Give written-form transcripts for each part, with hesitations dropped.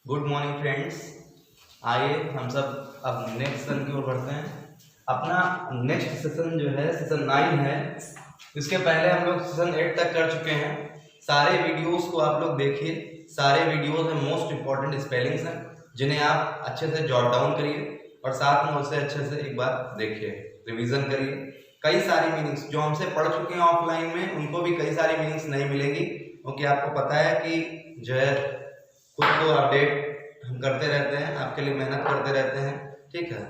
Good morning friends. आइए हम सब अब नेक्स्ट सेशन की ओर बढ़ते हैं। अपना नेक्स्ट सेशन जो है सेशन 9 है। इसके पहले हम लोग सेशन 8 तक कर चुके हैं। सारे वीडियोस को आप लोग देखिए। सारे वीडियोस में मोस्ट इंपॉर्टेंट स्पेलिंग्स हैं जिन्हें आप अच्छे से जॉट डाउन करिए और साथ में उसे अच्छे से एक बार देखिए, रिवीजन करिए। कई सारी मीनिंग्स जो हमसे पढ़ चुके हैं ऑफलाइन में, उनको भी कई सारी मीनिंग्स नहीं मिलेगी, क्योंकि आपको पता है कि जो है खुद को अपडेट हम करते रहते हैं, आपके लिए मेहनत करते रहते हैं, ठीक है।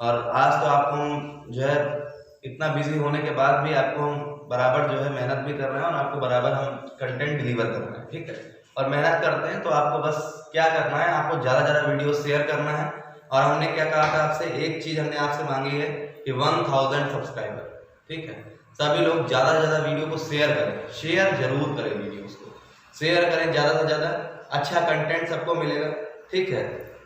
और आज तो आपको जो है इतना बिजी होने के बाद भी आपको हम बराबर जो है मेहनत भी कर रहे हैं और आपको बराबर हम कंटेंट डिलीवर कर रहे हैं, ठीक है। और मेहनत करते हैं तो आपको बस क्या करना है, आपको ज़्यादा वीडियो शेयर करना है। और हमने क्या कहा था आपसे, एक चीज़ हमने आपसे मांगी है कि 1000 सब्सक्राइबर, ठीक है। सभी लोग ज़्यादा से ज़्यादा वीडियो को शेयर करें, शेयर जरूर करें, वीडियोस को शेयर करें ज़्यादा से ज़्यादा। अच्छा कंटेंट सबको मिलेगा, ठीक है,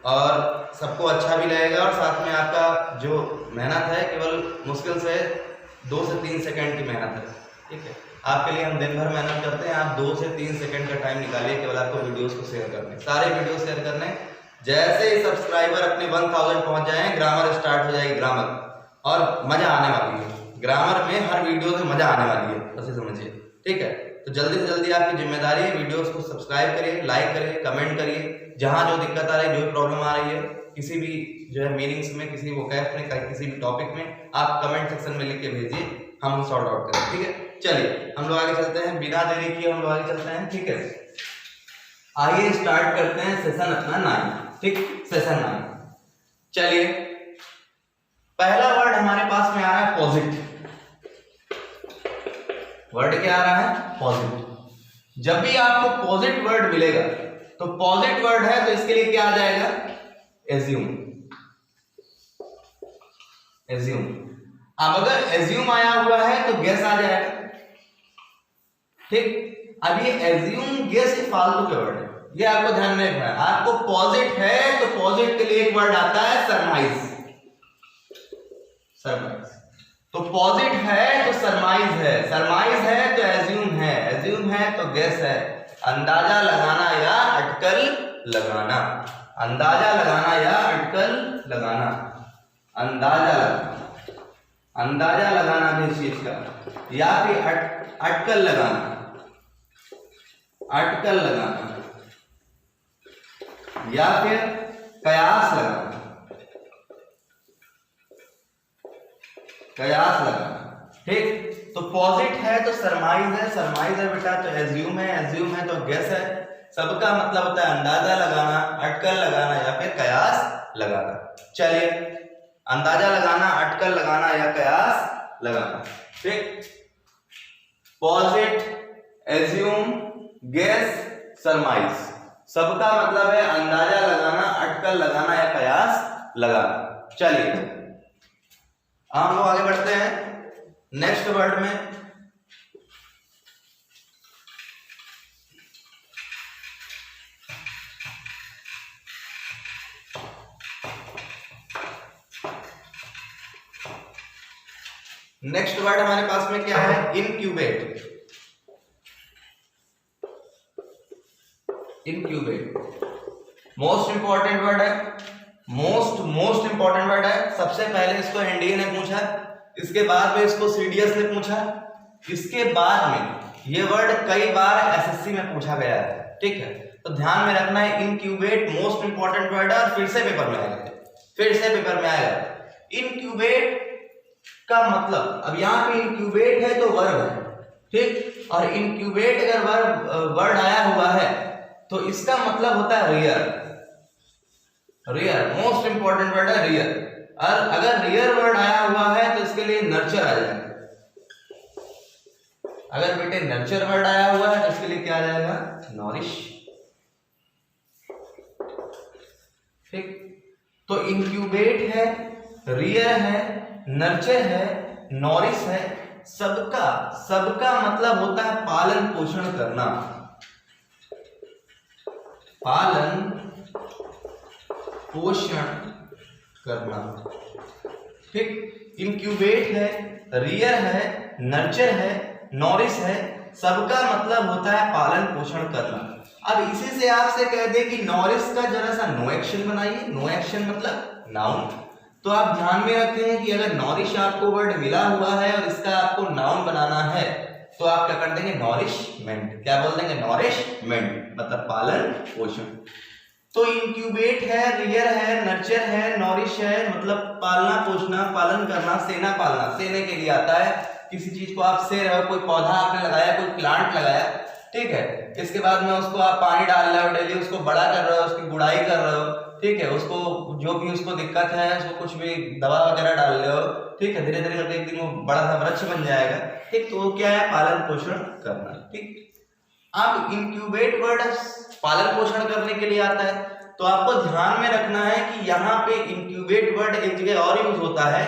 और सबको अच्छा भी लगेगा। और साथ में आपका जो मेहनत है केवल मुश्किल से 2 से 3 सेकंड की मेहनत है, ठीक है। आपके लिए हम दिन भर मेहनत करते हैं, आप 2 से 3 सेकंड का टाइम निकालिए केवल आपको वीडियोस को शेयर करने, सारे वीडियो शेयर करने। जैसे ही सब्सक्राइबर अपने 1000 पहुंच जाए, ग्रामर स्टार्ट हो जाएगी, ग्रामर, और मजा आने वाली है। ग्रामर में हर वीडियो से मजा आने वाली है, ऐसे समझिए, ठीक है। तो जल्दी से जल्दी आपकी जिम्मेदारी है, वीडियोस को सब्सक्राइब करिए, लाइक करिए, कमेंट करिए। जहां जो दिक्कत आ रही है, जो प्रॉब्लम आ रही है, किसी भी जो है मीनिंग्स में, किसी वोकैब में, किसी भी टॉपिक में, आप कमेंट सेक्शन में लिख के भेजिए, हम सॉर्ट आउट करें, ठीक है। चलिए हम लोग आगे चलते हैं, बिना देरी किए हम लोग आगे चलते हैं, ठीक है। आइए स्टार्ट करते हैं सेशन अपना 9, ठीक, सेशन 9। चलिए पहला वर्ड हमारे पास में आ रहा है पॉजिट। वर्ड क्या आ रहा है? पॉजिट। जब भी आपको पॉजिट वर्ड मिलेगा तो पॉजिट वर्ड है तो इसके लिए क्या आ जाएगा? एज्यूम। एज्यूम। अब अगर एज्यूम आया हुआ है तो गेस आ जाएगा, ठीक। अब ये एज्यूम गेस फालतू के वर्ड है, ये आपको ध्यान में रखना है। आपको पॉजिट है तो पॉजिट के लिए एक वर्ड आता है सरमाइज। सरमाइज तो पॉजिट है तो सरमाइज है, सरमाइज है तो एज्यूम है, एज्यूम है तो गेस है। अंदाजा लगाना या अटकल लगाना, अंदाजा लगाना या अटकल लगाना, अंदाजा लगाना, अंदाजा लगाना भी चीज का, या फिर अटकल लगाना, अटकल लगाना, या फिर कयास लगाना, कयास लगाना, ठीक। तो पॉजिट है तो सरमाइज है, सरमाइज है बेटा तो एज्यूम है, एज्यूम है तो गेस है। सबका मतलब होता है अंदाजा लगाना, अटकल लगाना या फिर कयास लगाना। चलिए अंदाजा लगाना, अटकल लगाना या कयास लगाना, ठीक। पॉजिट, एज्यूम, गेस, सरमाइज, सबका मतलब है अंदाजा लगाना, अटकल लगाना या कयास लगाना। चलिए हम लोग आगे बढ़ते हैं नेक्स्ट वर्ड में। नेक्स्ट वर्ड हमारे पास में क्या है? Incubate. Incubate most important word है, मोस्ट इंपॉर्टेंट वर्ड है। सबसे पहले इसको एनडीए ने पूछा, इसके बाद में इसको सीडीएस ने पूछा, इसके बाद में ये वर्ड कई बार एसएससी में पूछा गया है, ठीक है। तो ध्यान में रखना है, इनक्यूबेट मोस्ट इंपॉर्टेंट वर्ड है और फिर से पेपर में आएगा, फिर से पेपर में आएगा। इनक्यूबेट का मतलब, अब यहाँ पे इनक्यूबेट है तो वर्ब है, ठीक, और इनक्यूबेट अगर वर्ड आया हुआ है तो इसका मतलब होता है rear. Rear most important word है, रियर। और अगर रियर वर्ड आया हुआ है तो इसके लिए नर्चर आ जाएगा। अगर बेटे नर्चर वर्ड आया हुआ है तो इसके लिए क्या आ जाएगा? नॉरिश, ठीक। तो इनक्यूबेट है, रियर है, नर्चर है, नॉरिश है, सबका मतलब होता है पालन पोषण करना, पालन पोषण करना, ठीक। इनक्यूबेट है, रियर है, नर्चर है, नॉरिश है, सबका मतलब होता है पालन पोषण करना। अब इसी से आपसे कह दे कि नॉरिश का जरा सा नो एक्शन बनाइए। नो एक्शन मतलब नाउन। तो आप ध्यान में रखें कि अगर नॉरिश आपको वर्ड मिला हुआ है और इसका आपको नाउन बनाना है तो आप क्या कर देंगे, नॉरिशमेंट। क्या बोल देंगे, नॉरिशमेंट मतलब पालन पोषण। तो इंक्यूबेट है, रियर है, नर्चर है, नॉरिश है मतलब पालना पोषना, पालन करना, सेना पालना, सेने के लिए आता है। किसी चीज को आप से रहे हो, कोई पौधा आपने लगाया, कोई प्लांट लगाया, ठीक है, इसके बाद में उसको आप पानी डाल रहे हो डेली, उसको बड़ा कर रहे हो, उसकी गुड़ाई कर रहे हो, ठीक है, उसको जो भी उसको दिक्कत है उसको कुछ भी दवा वगैरह डाल रहे हो, ठीक है, धीरे धीरे करके एक दिन वो बड़ा सा वृक्ष बन जाएगा, ठीक। तो क्या है, पालन पोषण करना, ठीक। अब इंक्यूबेट वर्ड पालन पोषण करने के लिए आता है। तो आपको ध्यान में रखना है कि यहाँ पे इंक्यूबेट वर्ड एक जगह और यूज होता है,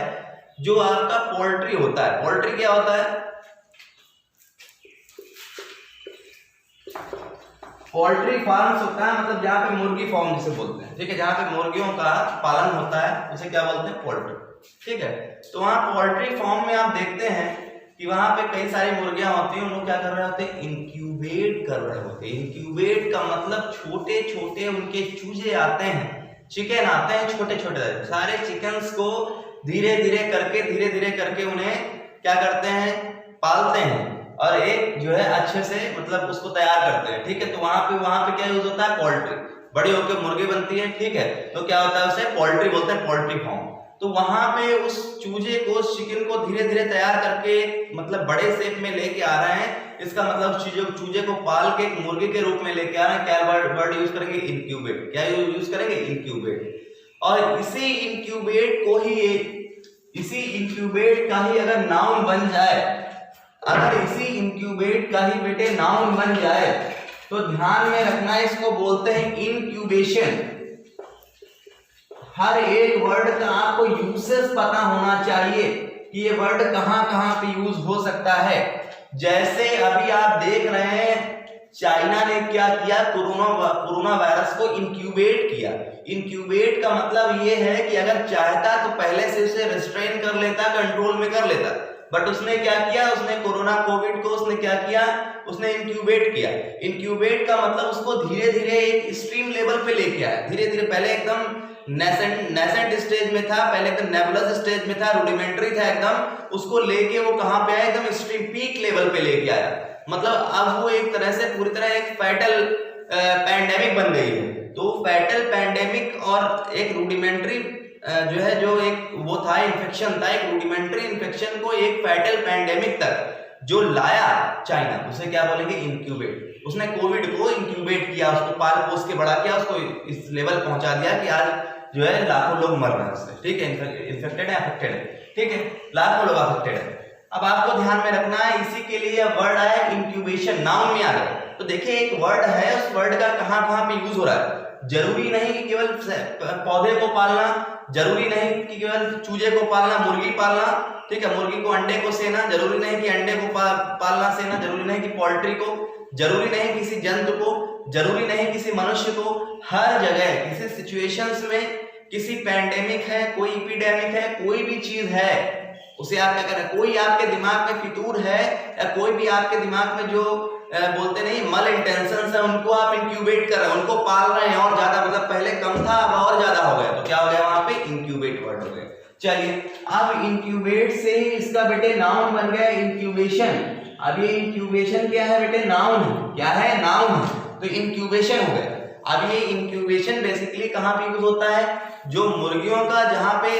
जो आपका पोल्ट्री होता है। पोल्ट्री क्या होता है, पोल्ट्री फार्म्स होता है, मतलब जहाँ पे मुर्गी फार्म जिसे बोलते हैं, ठीक है, जहाँ पे मुर्गियों का पालन होता है उसे क्या बोलते हैं, पोल्ट्री, ठीक है। तो वहाँ पोल्ट्री फार्म में आप देखते हैं कि वहां पे कई सारी मुर्गियां होती हैं, उनको क्या कर रहे होते हैं, इंक्यूबेट कर रहे होते हैं। इंक्यूबेट का मतलब छोटे छोटे उनके चूजे आते हैं, चिकन आते हैं छोटे छोटे, सारे चिकन्स को धीरे धीरे करके उन्हें क्या करते हैं, पालते हैं और एक जो है अच्छे से मतलब उसको तैयार करते हैं, ठीक है। तो वहां पे क्या यूज होता है, पोल्ट्री, बड़ी होकर मुर्गी बनती है, ठीक है। तो क्या होता है, उसे पोल्ट्री बोलते हैं, पोल्ट्री फार्म। तो वहां पे उस चूजे को, उस चिकन को धीरे धीरे तैयार करके मतलब बड़े शेप में लेके आ रहे हैं। इसका मतलब चूजे को पाल के एक मुर्गी के रूप में लेके आ रहे हैं। क्या वर्ड यूज करेंगे, इंक्यूबेट। क्या यूज करेंगे, इंक्यूबेट। और इसी इंक्यूबेट का ही अगर नाउन बन जाए, अगर इसी इंक्यूबेट का ही बेटे नाउन बन जाए तो ध्यान में रखना है, इसको बोलते हैं इंक्यूबेशन। हर एक वर्ड का आपको यूसेज पता होना चाहिए कि ये वर्ड कहां कहां पे यूज हो सकता है। जैसे अभी आप देख रहे हैं चाइना ने क्या किया, कोरोना वायरस को इंक्यूबेट किया। इंक्यूबेट का मतलब ये है कि अगर चाहता तो पहले से उसे रिस्ट्रेन कर लेता, कंट्रोल में कर लेता, बट उसने क्या किया, उसने कोविड को उसने क्या किया, उसने इंक्यूबेट किया। इंक्यूबेट का मतलब उसको धीरे धीरे एक स्ट्रीम लेवल पे लेके आया, धीरे धीरे। पहले एकदम नेसेंट स्टेज में था, पहले एकदम नेबुलस स्टेज में था, रूडिमेंट्री था एकदम, उसको लेके वो कहां पे आया, एकदम स्ट्रीम पीक लेवल पे लेके आया। मतलब अब वो एक तरह से पूरी तरह एक फैटल पैंडेमिक बन गई है। तो फैटल पैंडेमिक और एक रूडिमेंट्री जो है, जो एक वो था इन्फेक्शन था, एक रूडिमेंट्री इन्फेक्शन को एक फैटल पैंडेमिक तक जो लाया चाइना, उसे क्या बोलेंगे, इंक्यूबेट। उसने कोविड को इंक्यूबेट किया, उसको पाल पोस के बड़ा किया, उसको इस लेवल पहुंचा दिया कि आज जो है लाखों लोग मर रहे हैं उससे, ठीक है, इन्फेक्टेड है, अफेक्टेड है, ठीक है, लाखों लोग अफेक्टेड है। अब आपको ध्यान में रखना है, इसी के लिए वर्ड आया इंक्यूबेशन, नाउन में आ गया। तो देखिए एक वर्ड है, उस वर्ड का कहां कहां पे यूज हो रहा है। जरूरी नहीं कि केवल पौधे को पालना, जरूरी नहीं कि केवल चूजे को पालना, मुर्गी पालना, ठीक है, मुर्गी को अंडे को सेना, जरूरी नहीं कि अंडे को पालना सेना, जरूरी नहीं कि पोल्ट्री को, जरूरी नहीं किसी जंतु को, जरूरी नहीं किसी मनुष्य को। हर जगह किसी सिचुएशंस में, किसी पैंडेमिक है, कोई एपिडेमिक है, कोई भी चीज है, उसे आप क्या कर रहे हैं, कोई आपके दिमाग में फितूर है या कोई भी आपके दिमाग में जो बोलते नहीं मल इंटेंशंस है, उनको आप इंक्यूबेट कर रहे हैं, उनको पाल रहे हैं और ज्यादा, मतलब पहले कम था अब और ज्यादा हो गया, तो क्या हो गया, वहां पे इंक्यूबेट वर्ड हो गया। चलिए अब इंक्यूबेट से ही इसका बेटे नाउन बन गया इंक्यूबेशन। अब ये इंक्यूबेशन क्या है बेटे, नाउन। क्या है, नाउन। तो इंक्यूबेशन हो गया। अब ये इंक्यूबेशन बेसिकली कहां पे यूज होता है, जो मुर्गियों का जहां पे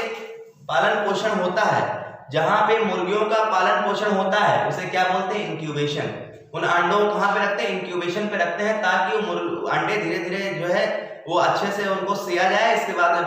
पालन पोषण होता है, जहां पे मुर्गियों का पालन पोषण होता है उसे क्या बोलते हैं, इंक्यूबेशन। उन अंडों को कहां पे रखते हैं, इंक्यूबेशन पे रखते हैं, ताकि वो अंडे धीरे धीरे जो है वो अच्छे से उनको सिया जाए। इसके बाद में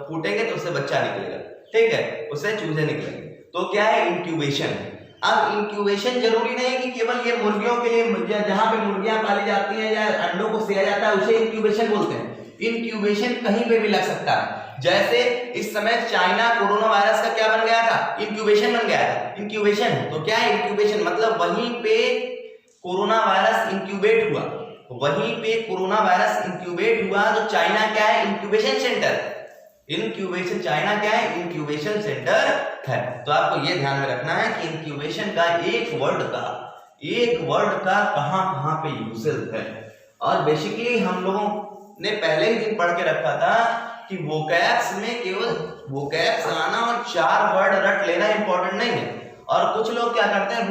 फूटेंगे तो उससे बच्चा निकलेगा, ठीक है, उससे चूजे निकलेंगे। तो क्या है, इंक्यूबेशन। अब इंक्यूबेशन जरूरी नहीं कि केवल ये मुर्गियों के लिए, जहां पे मुर्गियां पाली जाती हैं या अंडों को सिया जाता है उसे इंक्यूबेशन बोलते हैं। इंक्यूबेशन कहीं पे भी लग सकता है। जैसे इस समय चाइना कोरोना वायरस का क्या बन गया था, इंक्यूबेशन बन गया था। इंक्यूबेशन तो क्या है, इंक्यूबेशन मतलब वहीं पे कोरोना वायरस इंक्यूबेट हुआ, वहीं पे कोरोना वायरस इंक्यूबेट हुआ। तो चाइना क्या है, इंक्यूबेशन सेंटर। इंक्यूबेशन चाइना क्या है, इंक्यूबेशन सेंटर है। तो आपको ये ध्यान में रखना है कि इंक्यूबेशन का एक वर्ड का कहां कहां पे यूसेज है। और बेसिकली हम लोगों ने पहले ही दिन पढ़ के रखा था कि वोकैब्स में केवल वोकैब्स आना और 4 वर्ड रट लेना इंपॉर्टेंट नहीं है। और कुछ लोग क्या करते हैं,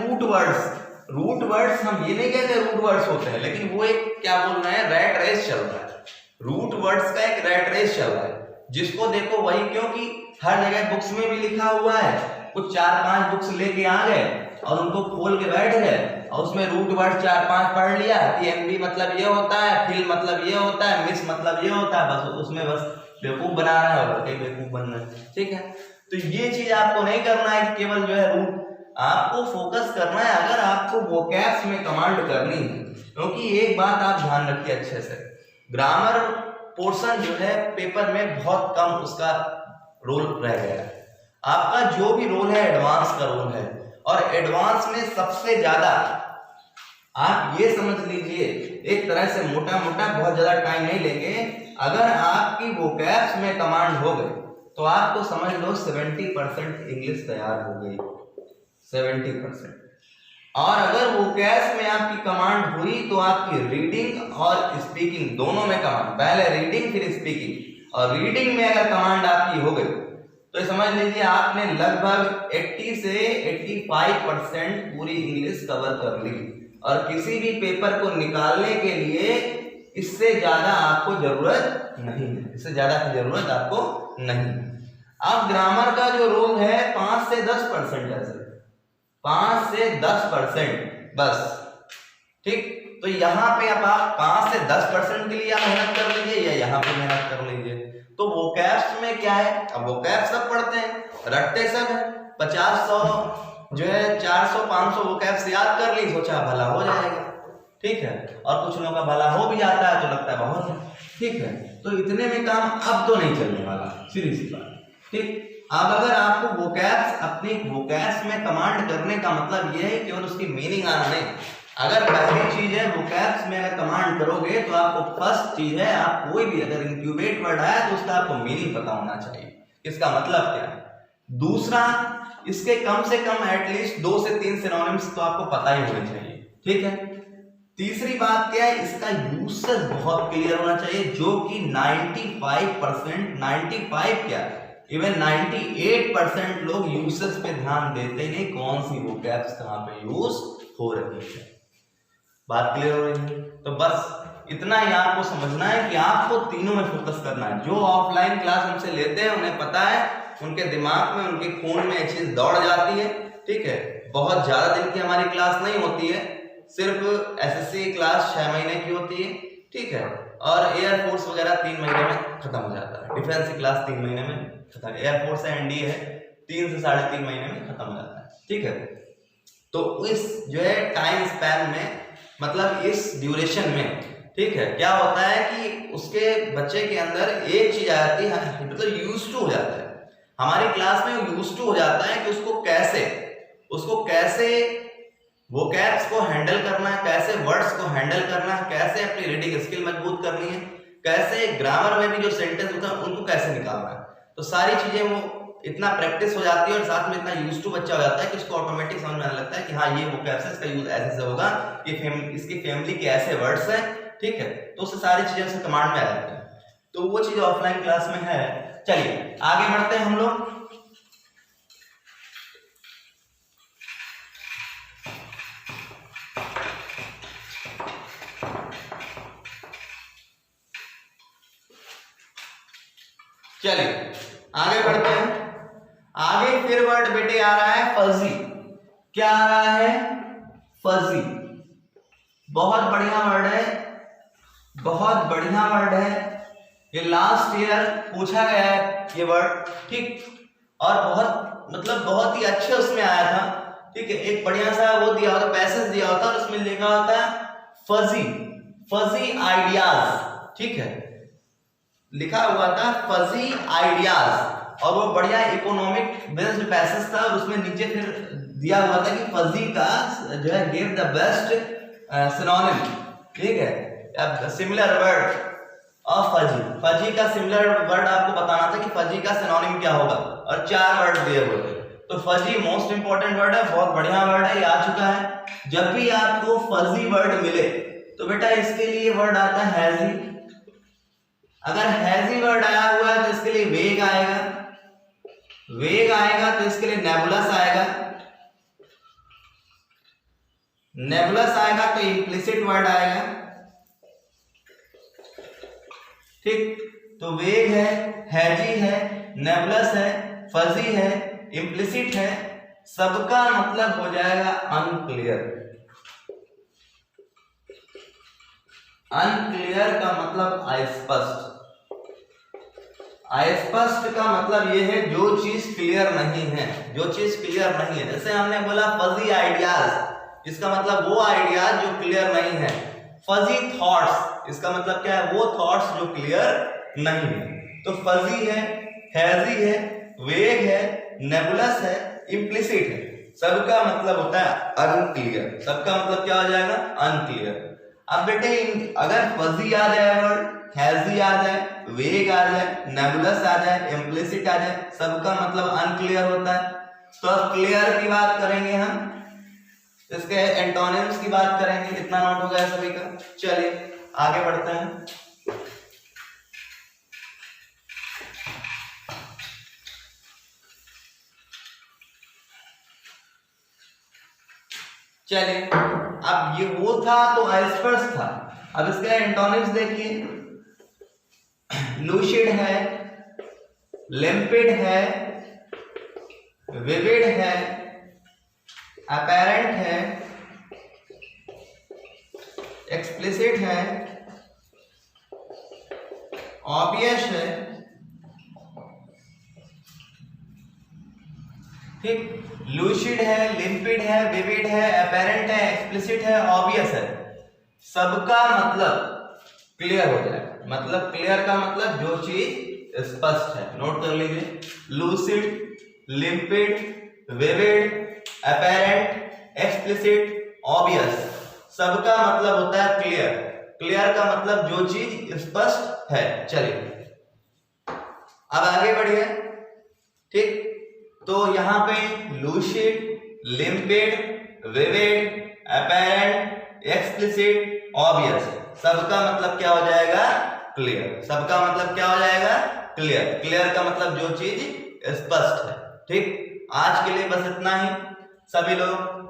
रूट वर्ड्स हम ये नहीं कहते रूट वर्ड्स होते हैं, लेकिन वो एक क्या बोल रहे हैं, रैट रेस चल रहा है। रूट वर्ड्स का एक रैट रेस चल रहा है, जिसको देखो वही, क्योंकि हर जगह बुक्स में भी लिखा हुआ है, कुछ 4-5 बुक्स लेके आ गए और उनको खोल के बैठ गए और उसमें रूट वर्ड 4-5 पढ़ लिया कि एमबी मतलब ये होता है, फिल मतलब ये होता है, मिस मतलब ये होता है, बस उसमें बस बेवकूफ बना रहा है और कई बेवकूफ बन रहा है। ठीक है, तो ये चीज आपको नहीं करना है कि केवल जो है रूट, आपको फोकस करना है अगर आपको वोकैब्स में कमांड करनी है। क्योंकि एक बात आप ध्यान रखिए अच्छे से, ग्रामर पोर्शन जो है पेपर में बहुत कम उसका रोल रह गया है। आपका जो भी रोल है एडवांस का रोल है, और एडवांस में सबसे ज्यादा आप ये समझ लीजिए, एक तरह से मोटा मोटा बहुत ज्यादा टाइम नहीं लेंगे, अगर आपकी वोकैब्स में कमांड हो गई तो आपको समझ लो 70% इंग्लिश तैयार हो गई, 70%। और अगर वोकैब्स में आपकी कमांड हुई तो आपकी रीडिंग और स्पीकिंग दोनों में कमांड, पहले रीडिंग फिर स्पीकिंग, और रीडिंग में अगर कमांड आपकी हो गई तो समझ लीजिए आपने लगभग 80 से 85% पूरी इंग्लिश कवर कर ली। और किसी भी पेपर को निकालने के लिए इससे ज्यादा आपको जरूरत नहीं है, इससे ज्यादा की जरूरत आपको नहीं है। अब ग्रामर का जो रोल है 5 से 10% है, 5 से 10% बस। ठीक, तो यहाँ पे अब आप 5 से 10% के लिए आप मेहनत कर लीजिए या यहाँ पे मेहनत कर लीजिए। तो वोकैब्स में क्या है, अब वोकैब्स सब पढ़ते हैं, रटते सब है, 50-100 जो है 400-500 वोकैब्स याद कर ली, सोचा भला हो जाएगा। ठीक है, और कुछ लोगों का भला हो भी जाता है तो लगता है बहुत है। ठीक है, तो इतने में काम अब तो नहीं चलने वाला, सीधी सी बात। ठीक, अब अगर आपको वोकैब्स, अपनी वोकैब्स में कमांड करने का मतलब यह है केवल उसकी मीनिंग आना नहीं। अगर पहली चीज है वोकैब्स में अगर कमांड करोगे तो आपको फर्स्ट चीज है, आप कोई भी अगर इंक्यूबेट वर्ड आया तो उसका आपको मीनिंग पता होना चाहिए, इसका मतलब क्या है। दूसरा, इसके कम से कम एटलीस्ट 2 से 3 सिनोनिम्स तो आपको पता ही होने चाहिए। ठीक है, तीसरी बात क्या है, इसका यूसेज बहुत क्लियर होना चाहिए, जो कि 95% 95 क्या इवन 98% लोग यूसेज पे ध्यान देते नहीं, कौन सी वोकैब्स कहां पे यूज हो रही है। बात क्लियर हो रही है? तो बस इतना ही आपको समझना है कि आपको तीनों में फोकस करना है। जो ऑफलाइन क्लास हमसे लेते हैं उन्हें पता है, उनके दिमाग में, उनके खून में ये चीज दौड़ जाती है। ठीक है, बहुत ज्यादा दिन की हमारी क्लास नहीं होती है, सिर्फ एसएससी क्लास 6 महीने की होती है। ठीक है, और एयरफोर्स वगैरह 3 महीने में खत्म हो जाता है, डिफेंस की क्लास 3 महीने में खत्म, एयरफोर्स है एनडीए है 3 से 3.5 महीने में खत्म हो जाता है। ठीक है, तो इस जो है टाइम स्पैन में, मतलब इस ड्यूरेशन में, ठीक है, क्या होता है कि उसके बच्चे के अंदर एक चीज आ जाती है, मतलब यूज्ड टू हो जाता है। हमारी क्लास में यूज्ड टू हो जाता है कि उसको कैसे वोकैब्स को हैंडल करना है, कैसे वर्ड्स को हैंडल करना है, कैसे अपनी रीडिंग स्किल मजबूत करनी है, कैसे ग्रामर में भी जो सेंटेंस होता है उनको कैसे निकालना है। तो सारी चीजें वो इतना प्रैक्टिस हो जाती है और साथ में इतना यूज टू बच्चा हो जाता है कि उसको ऑटोमेटिक समझ में आने लगता है कि हाँ ये वोकैब्स है, इसका यूज ऐसे से होगा, ये इसकी फैमिली के ऐसे वर्ड्स हैं। ठीक है, तो उससे सारी चीजें उससे कमांड में आ जाती है। तो वो चीज ऑफलाइन क्लास में है। चलिए आगे बढ़ते हैं हम लोग। चलिए आगे बढ़ते हैं। आगे फिर वर्ड बेटे आ रहा है फजी। क्या आ रहा है? फजी। बहुत बढ़िया वर्ड है, बहुत बढ़िया वर्ड है। ये लास्ट ईयर पूछा गया है ये वर्ड। ठीक, और बहुत ही अच्छे उसमें आया था। ठीक है, एक बढ़िया सा वो दिया होता, पैसेज दिया होता और उसमें लिखा होता है फजी आइडियाज। ठीक है, लिखा हुआ था फजी आइडियाज, और वो बढ़िया इकोनॉमिक बेस्ड पैसेज था और उसमें नीचे फिर दिया हुआ था कि फजी का जो है गिव द बेस्ट सिनोनिम। ठीक है, अब सिमिलर वर्ड ऑफ फजी का सिमिलर वर्ड आपको बताना था कि फजी का सिनोनिम क्या होगा, और 4 वर्ड दिए हुए थे। तो फजी मोस्ट इंपॉर्टेंट वर्ड है, बहुत बढ़िया वर्ड है, ये आ चुका है। जब भी आपको फजी वर्ड मिले तो बेटा इसके लिए वर्ड आता है हैजी। अगर हैजी वर्ड आया हुआ है तो इसके लिए वेग आएगा, वेग आएगा तो इसके लिए नेबुलस आएगा, नेबुलस आएगा तो इम्प्लिसिट वर्ड आएगा। ठीक, तो वेग है, हैजी है, नेबुलस है, फजी है, इम्प्लिसिट है, सबका मतलब हो जाएगा अनक्लियर। अनक्लियर का मतलब अस्पष्ट। अस्पष्ट का मतलब यह है जो चीज क्लियर नहीं है, जो चीज क्लियर नहीं है। जैसे हमने बोला फजी आइडियाज, इसका मतलब वो आइडियाज जो क्लियर नहीं है। फजी थॉट्स, इसका मतलब क्या है, वो थॉट्स जो क्लियर नहीं है। तो फजी है, हैजी है, वेग है, नेबुलस है, इम्प्लिसिट है, सबका मतलब होता है अनक्लियर। सबका मतलब क्या हो जाएगा, अनक्लियर। अब बेटे अगर फजी आ जाए वर्ड, हैजी आ जाए, वेग आ जाए, नेबुलस आ जाए, इम्प्लिसिट आ जाए, सबका मतलब अनक्लियर होता है। तो अब क्लियर की बात करेंगे हम, इसके एंटोनिम्स की बात करेंगे। कितना नोट हो गया सभी का? चलिए आगे बढ़ते हैं। चलिए अब ये वो था तो अस्पष्ट था, अब इसके एंटोनिम्स देखिए। लूसिड है, लिम्पिड है, विविड है, अपैरेंट है, एक्सप्लिसिट है, ऑब्वियस है। ठीक, लूसिड है, लिम्पिड है, विविड है, अपैरेंट है, एक्सप्लिसिट है, ऑब्वियस है, सबका मतलब क्लियर हो जाएगा। मतलब क्लियर का मतलब जो चीज स्पष्ट है। नोट कर लीजिए, lucid, लिम्पिड, vivid, apparent, explicit, obvious, सबका मतलब होता है क्लियर। क्लियर का मतलब जो चीज स्पष्ट है। चलिए अब आगे बढ़िए। ठीक, तो यहां पे lucid, लिम्पिड, vivid, apparent, explicit, obvious, सबका मतलब क्या हो जाएगा, क्लियर। सबका मतलब क्या हो जाएगा, क्लियर। क्लियर का मतलब जो चीज स्पष्ट है। ठीक, आज के लिए बस इतना ही। सभी लोग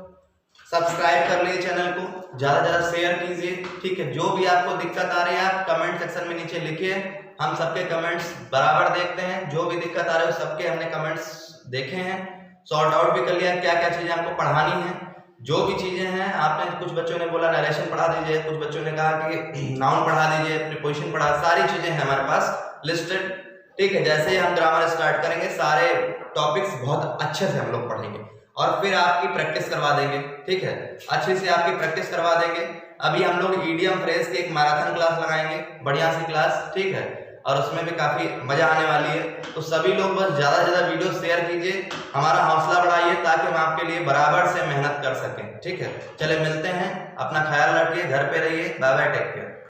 सब्सक्राइब कर लीजिए चैनल को, ज्यादा ज्यादा शेयर कीजिए। ठीक है, जो भी आपको दिक्कत आ रही है आप कमेंट सेक्शन में नीचे लिखिए, हम सबके कमेंट्स बराबर देखते हैं। जो भी दिक्कत आ रही है सबके हमने कमेंट्स देखे हैं, सॉर्ट आउट भी कर लिया क्या क्या चीजें हमको पढ़ानी है। जो भी चीजें हैं आपने, कुछ बच्चों ने बोला नरेशन पढ़ा दीजिए, कुछ बच्चों ने कहा कि नाउन पढ़ा दीजिए, प्रीपोजिशन पढ़ा, सारी चीजें हैं हमारे पास लिस्टेड। ठीक है, जैसे ही हम ग्रामर स्टार्ट करेंगे सारे टॉपिक्स बहुत अच्छे से हम लोग पढ़ेंगे और फिर आपकी प्रैक्टिस करवा देंगे। ठीक है, अच्छे से आपकी प्रैक्टिस करवा देंगे। अभी हम लोग ईडीएम फ्रेज की एक मैराथन क्लास लगाएंगे, बढ़िया सी क्लास। ठीक है, और उसमें भी काफी मजा आने वाली है। तो सभी लोग बस ज्यादा से ज्यादा वीडियो शेयर कीजिए, हमारा हौसला बढ़ाइए ताकि हम आपके लिए बराबर से मेहनत कर सकें। ठीक है, चले मिलते हैं, अपना ख्याल रखिए, घर पे रहिए, बाय बाय, टेक केयर।